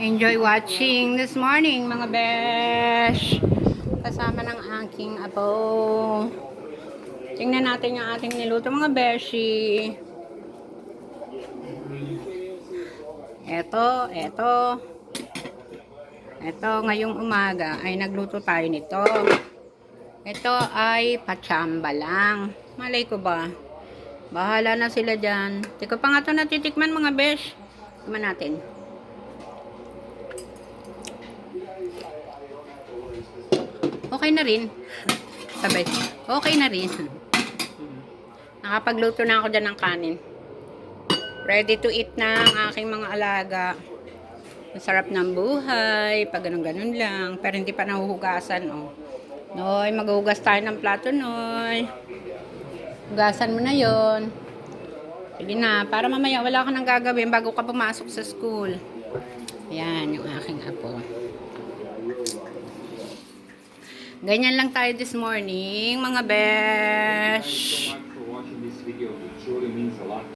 Enjoy watching this morning, mga besh. Kasama ng aking apo. Tingnan natin yung ating niluto, mga beshi. Eto, ngayong umaga ay nagluto tayo nito. Ito ay pachamba lang. Malay ko ba? Bahala na sila dyan. Di ko pa nga ito natitikman, mga besh. Tikman natin. Okay na rin. Sabay. Okay na rin. Nakapagluto na ako dyan ng kanin. Ready to eat na ang aking mga alaga. Masarap ng buhay. Pag ganun-ganun lang. Pero hindi pa nahuhugasan. Oh. Noy, maghuhugas tayo ng plato, Noy. Hugasan mo na yon. Sige na. Para mamaya wala ka nang gagawin bago ka pumasok sa school. Ayan, yung aking apo. Ganyan lang tayo this morning, mga besh.